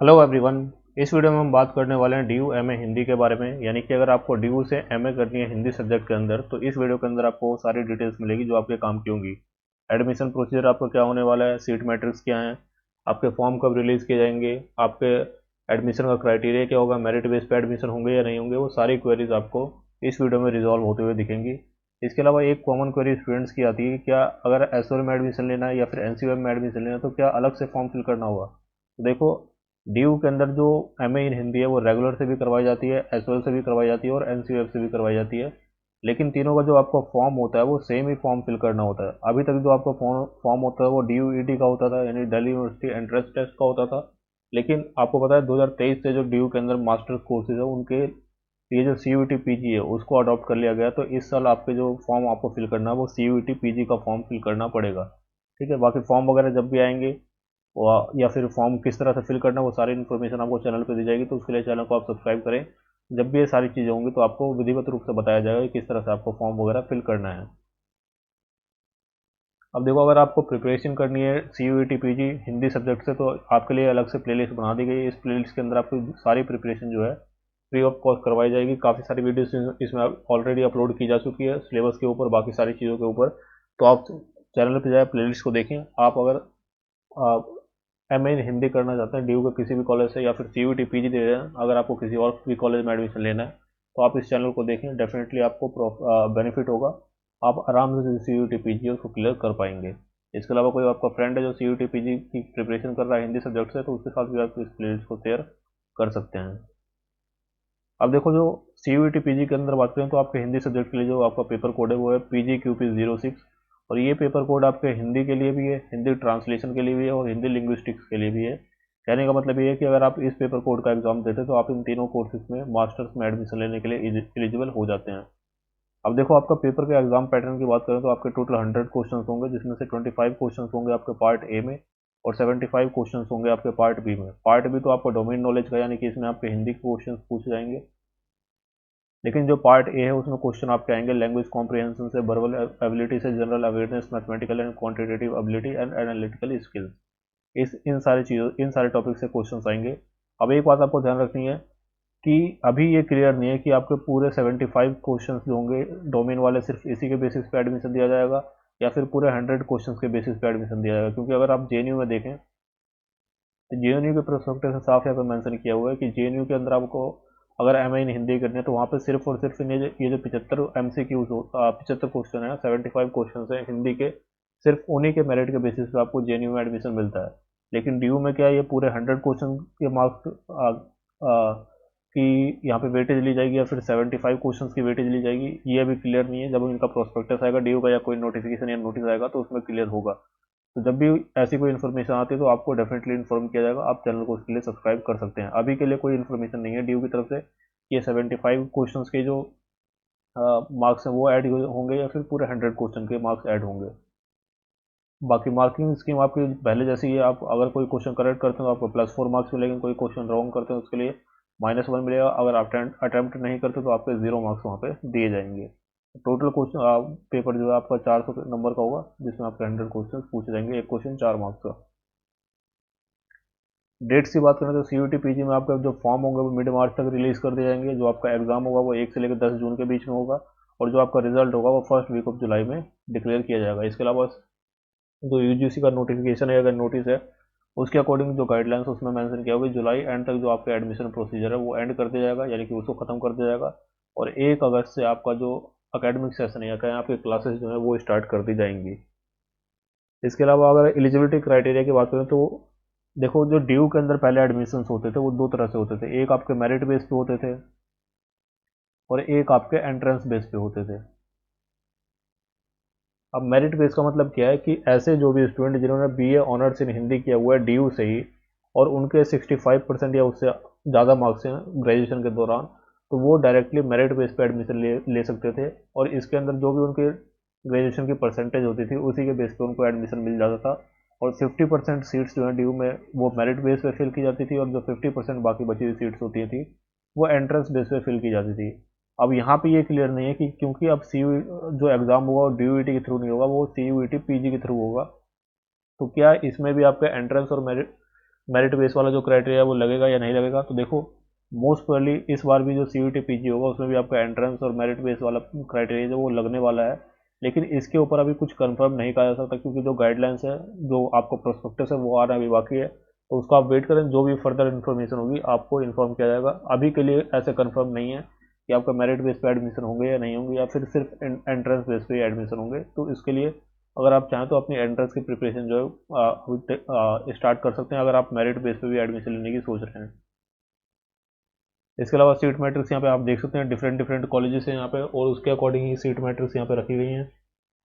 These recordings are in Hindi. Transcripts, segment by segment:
Hello everyone. इस वीडियो में हम बात करने वाले हैं D U M A Hindi के बारे में। यानी कि अगर आपको डी यू से एम ए करनी है हिंदी सब्जेक्ट के अंदर, तो इस वीडियो के अंदर आपको सारी डिटेल्स मिलेगी जो आपके काम की होंगी। एडमिशन प्रोसीजर आपका क्या होने वाला है, सीट मैट्रिक्स क्या है, आपके फॉर्म कब रिलीज़ किए जाएंगे, आपके एडमिशन का क्राइटेरिया क्या होगा, मेरिट बेस पे एडमिशन होंगे या नहीं होंगे, वो सारी क्वेरीज आपको इस वीडियो में रिजॉल्व होते हुए दिखेंगी। इसके अलावा एक कॉमन क्वेरी स्टूडेंट्स की आती है कि क्या अगर एस में एडमिशन लेना है या फिर एन में एडमिशन लेना है तो क्या अलग से फॉर्म फिल करना होगा। तो देखो, डीयू के अंदर जो एमए इन हिंदी है वो रेगुलर से भी करवाई जाती है, एसओएल से भी करवाई जाती है और एनसीयूएफ से भी करवाई जाती है। लेकिन तीनों का जो आपका फॉर्म होता है वो सेम ही फॉर्म फिल करना होता है। अभी तक जो आपका फॉर्म होता है वो डीयूईटी का होता था, यानी दिल्ली यूनिवर्सिटी एंट्रेंस टेस्ट का होता था। लेकिन आपको पता है 2023 से जो डीयू के अंदर मास्टर्स कोर्सेज है उनके ये जो सी यू टी पी जी है उसको अडॉप्ट कर लिया गया। तो इस साल आपके जो फॉर्म आपको फिल करना है वो सी यू टी पी जी का फॉर्म फिल करना पड़ेगा। ठीक है, बाकी फॉर्म वगैरह जब भी आएंगे या फिर फॉर्म किस तरह से फिल करना है वो सारी इन्फॉर्मेशन आपको चैनल पे दी जाएगी। तो उसके लिए चैनल को आप सब्सक्राइब करें। जब भी ये सारी चीज़ें होंगी तो आपको विधिवत रूप से बताया जाएगा कि किस तरह से आपको फॉर्म वगैरह फिल करना है। अब देखो, अगर आपको प्रिपरेशन करनी है C U T P G Hindi subject से तो आपके लिए अलग से प्लेलिस्ट बना दी गई है। इस प्लेलिस्ट के अंदर आपकी सारी प्रिपरेशन जो है फ्री ऑफ कॉस्ट करवाई जाएगी। काफ़ी सारी वीडियोस इसमें ऑलरेडी अपलोड की जा चुकी है सिलेबस के ऊपर, बाकी सारी चीज़ों के ऊपर। तो आप चैनल पर जाए, प्लेलिस्ट को देखें। आप अगर एम ए हिंदी करना चाहते हैं डी यू के किसी भी कॉलेज से या फिर सी यू टी पी जी दे रहे हैं, अगर आपको किसी और भी कॉलेज में एडमिशन लेना है तो आप इस चैनल को देखें, डेफिनेटली आपको बेनिफिट होगा। आप आराम से सी यू टी पी जी उसको क्लियर कर पाएंगे। इसके अलावा कोई आपका फ्रेंड है जो सी यू टी पी जी की प्रिपरेशन कर रहा है हिंदी सब्जेक्ट से, तो उसके साथ भी आप इस प्लेलिस्ट को शेयर कर सकते हैं। अब देखो, जो सी यू टी पी जी के अंदर बात करें तो आपके हिंदी सब्जेक्ट के लिए जो आपका पेपर कोड है वो है पी जी क्यू पी 06। और ये पेपर कोड आपके हिंदी के लिए भी है, हिंदी ट्रांसलेशन के लिए भी है और हिंदी लिंग्विस्टिक्स के लिए भी है। कहने का मतलब ये है कि अगर आप इस पेपर कोड का एग्जाम देते तो आप इन तीनों कोर्सेज में मास्टर्स में एडमिशन लेने के लिए एलिजिबल हो जाते हैं। अब देखो, आपका पेपर के एग्जाम पैटर्न की बात करें तो आपके टोटल 100 क्वेश्चन होंगे, जिसमें से 25 क्वेश्चन होंगे आपके पार्ट ए में और 75 क्वेश्चन होंगे आपके पार्ट बी में। पार्ट बी तो आपका डोमेन नॉलेज का, यानी कि इसमें आपके हिंदी के क्वेश्चन पूछे जाएंगे। लेकिन जो पार्ट ए है उसमें क्वेश्चन आपके आएंगे लैंग्वेज कॉम्प्रिहेंशन से, वर्बल एबिलिटी से, general awareness, mathematical and quantitative ability and analytical skills. इस इन सारे टॉपिक से क्वेश्चंस आएंगे। अब एक बात आपको ध्यान रखनी है कि अभी ये क्लियर नहीं है कि आपके पूरे 75 क्वेश्चंस जो होंगे डोमेन वाले सिर्फ इसी के बेसिस पे एडमिशन दिया जाएगा या फिर पूरे 100 क्वेश्चंस के बेसिस पे एडमिशन दिया जाएगा। क्योंकि अगर आप जेएनयू में देखें तो जेएनयू के प्रोस्पेक्टस से साफ यहाँ पे मेंशन किया हुआ है कि जेएनयू के अंदर आपको अगर एम इन हिंदी करनी है तो वहाँ पे सिर्फ और सिर्फ ये जो 75 एम सी क्यूज 75 क्वेश्चन है, 75 क्वेश्चन है हिंदी के, सिर्फ उन्हीं के मेरिट के बेसिस पे आपको जेएनयू में एडमिशन मिलता है। लेकिन डी यू में क्या है, ये पूरे 100 क्वेश्चन के मार्क्स कि यहाँ पे वेटेज ली जाएगी या फिर 75 क्वेश्चंस की वेटेज ली जाएगी, ये अभी क्लियर नहीं है। जब इनका प्रोस्पेक्टस आएगा डी यू का या कोई नोटिफिकेशन या नोटिस आएगा तो उसमें क्लियर होगा। तो जब भी ऐसी कोई इन्फॉर्मेशन आती है तो आपको डेफिनेटली इन्फॉर्म किया जाएगा। आप चैनल को उसके लिए सब्सक्राइब कर सकते हैं। अभी के लिए कोई इन्फॉर्मेशन नहीं है डी यू की तरफ से ये 75 क्वेश्चंस के जो मार्क्स हैं वो ऐड होंगे या फिर पूरे 100 क्वेश्चन के मार्क्स ऐड होंगे। बाकी मार्किंग स्कीम आपकी पहले जैसी है। आप अगर कोई क्वेश्चन करेक्ट करते हो तो आपको +4 मार्क्स मिलेंगे, कोई क्वेश्चन रॉन्ग करते हो उसके लिए -1 मिलेगा। अगर आप अटैम्प्ट नहीं करते तो आपके 0 मार्क्स वहाँ पे दिए जाएंगे। टोटल क्वेश्चन पेपर जो है आपका 400 नंबर का होगा, जिसमें आपके 100 क्वेश्चन पूछे जाएंगे, एक क्वेश्चन 4 मार्क्स का। डेट्स की बात करें तो सी यू टी पी जी में आपका जो फॉर्म होंगे वो मिड मार्च तक रिलीज़ कर दिए जाएंगे। जो आपका एग्जाम होगा वो 1 से लेकर 10 जून के बीच में होगा और जो आपका रिजल्ट होगा वो फर्स्ट वीक ऑफ जुलाई में डिक्लेयर किया जाएगा। इसके अलावा जो यूजीसी का नोटिफिकेशन है, अगर नोटिस है, उसके अकॉर्डिंग जो गाइडलाइंस उसमें मेंशन किया होगा जुलाई एंड तक जो आपका एडमिशन प्रोसीजर है वो एंड कर दिया जाएगा, यानी कि उसको ख़त्म कर दिया जाएगा। और 1 अगस्त से आपका जो अकेडमिक सेशन है या कहें आपकी क्लासेस जो है वो स्टार्ट कर दी जाएंगी। इसके अलावा अगर एलिजिबिलिटी क्राइटेरिया की बात करें तो देखो, जो ड्यू के अंदर पहले एडमिशन होते थे वो दो तरह से होते थे। एक आपके मेरिट बेस पे होते थे और एक आपके एंट्रेंस बेस पे होते थे। अब मेरिट बेस का मतलब क्या है कि ऐसे जो भी स्टूडेंट जिन्होंने बीए ऑनर्स इन हिंदी किया हुआ है ड्यू से ही और उनके 65% या उससे ज़्यादा मार्क्स हैं ग्रेजुएशन के दौरान, तो वो डायरेक्टली मेरिट बेस पे एडमिशन ले सकते थे। और इसके अंदर जो भी उनके ग्रेजुएशन की परसेंटेज होती थी उसी के बेस पे उनको एडमिशन मिल जाता था। और 50% सीट्स जो है ड्यू में वो मेरिट बेस पे फिल की जाती थी और जो 50% बाकी बची हुई सीट्स होती थी वो एंट्रेंस बेस पे फिल की जाती थी। अब यहाँ पे ये क्लियर नहीं है कि क्योंकि अब सी जो एग्ज़ाम होगा वो डी के थ्रू नहीं होगा, वो सी यू टी पी जी के थ्रू होगा। तो क्या इसमें भी आपका एंट्रेंस और मेरिट मेरिट बेस वाला जो क्राइटेरिया वो लगेगा या नहीं लगेगा। तो देखो मोस्ट प्रोबेबली इस बार भी जो CUET PG होगा उसमें भी आपका एंट्रेंस और मेरिट बेस वाला क्राइटेरिया जो वो लगने वाला है, लेकिन इसके ऊपर अभी कुछ कंफर्म नहीं कहा जा सकता क्योंकि जो गाइडलाइंस है, जो आपको प्रोस्पेक्टस है, वो आना अभी बाकी है। तो उसका आप वेट करें, जो भी फर्दर इन्फॉर्मेशन होगी आपको इन्फॉर्म किया जाएगा। अभी के लिए ऐसे कंफर्म नहीं है कि आपका मेरिट बेस पे एडमिशन होंगे या नहीं होंगे, या फिर सिर्फ एंट्रेंस बेस पे एडमिशन होंगे। तो इसके लिए अगर आप चाहें तो अपनी एंट्रेंस की प्रिपरेशन जो है स्टार्ट कर सकते हैं, अगर आप मेरिट बेस पे भी एडमिशन लेने की सोच रहे हैं। इसके अलावा सीट मैट्रिक्स यहाँ पे आप देख सकते हैं, डिफरेंट डिफरेंट कॉलेजेस हैं यहाँ पे, और उसके अकॉर्डिंग ही सीट मैट्रिक्स यहाँ पे रखी गई हैं।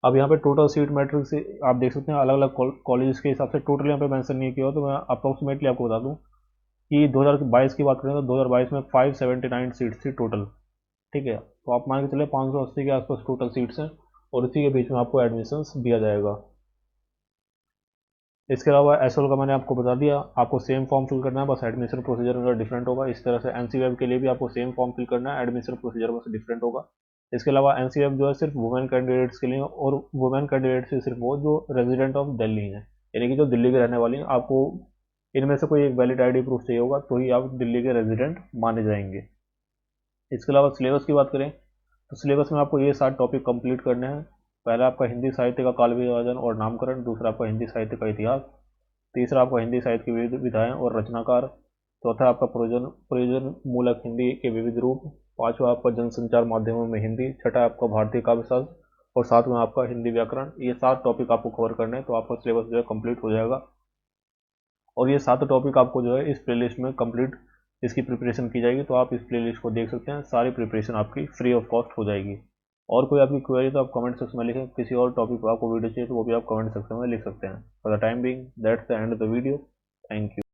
अब यहाँ पे टोटल सीट मैट्रिक्स आप देख सकते हैं, अलग अलग कॉलेजेस के हिसाब से टोटल यहाँ पे मेंशन नहीं किया हो, तो मैं अप्रोक्सीमेटली आपको बता दूँ कि 2022 की बात करें तो 2022 में 579 सीट्स थी टोटल। ठीक है, तो आप मान के चले 580 के आसपास टोटल सीट्स हैं, और इसी के बीच में आपको एडमिशन्स दिया जाएगा। इसके अलावा एसओल का मैंने आपको बता दिया, आपको सेम फॉर्म फिल करना है, बस एडमिशन प्रोसीजर उनका डिफरेंट होगा। इस तरह से एनसीवेब के लिए भी आपको सेम फॉर्म फिल करना है, एडमिशन प्रोसीजर बस डिफरेंट होगा। इसके अलावा एनसीवेब जो है सिर्फ वुमेन कैंडिडेट्स के लिए, और वुमेन कैंडिडेट्स से सिर्फ वो जो रेजिडेंट ऑफ दिल्ली हैं, यानी कि जो दिल्ली के रहने वाली हैं। आपको इनमें से कोई एक वैलिड आईडी प्रूफ चाहिए होगा तो ही आप दिल्ली के रेजिडेंट माने जाएंगे। इसके अलावा सिलेबस की बात करें तो सिलेबस में आपको ये 7 टॉपिक कंप्लीट करने हैं। पहला आपका हिंदी साहित्य का काल विभाजन और नामकरण, दूसरा आपका हिंदी साहित्य का इतिहास, तीसरा आपका हिंदी साहित्य की विविध विधाएं और रचनाकार, चौथा आपका प्रयोजन प्रयोजन मूलक हिंदी के विविध रूप, पांचवा आपका जनसंचार माध्यमों में हिंदी, छठा आपका भारतीय काव्यशास्त्र, और सातवां आपका हिंदी व्याकरण। ये 7 टॉपिक आपको कवर करने हैं, तो आपका सिलेबस जो है कंप्लीट हो जाएगा। और ये 7 टॉपिक आपको जो है इस प्लेलिस्ट में कंप्लीट इसकी प्रिपरेशन की जाएगी, तो आप इस प्लेलिस्ट को देख सकते हैं। सारी प्रिपरेशन आपकी फ्री ऑफ कॉस्ट हो जाएगी। और कोई आपकी क्वेरी तो आप कमेंट सेक्शन में लिखें, किसी और टॉपिक पर आपको वीडियो चाहिए तो वो भी आप कमेंट सेक्शन में लिख सकते हैं। For the time being that's the end of the video. Thank you.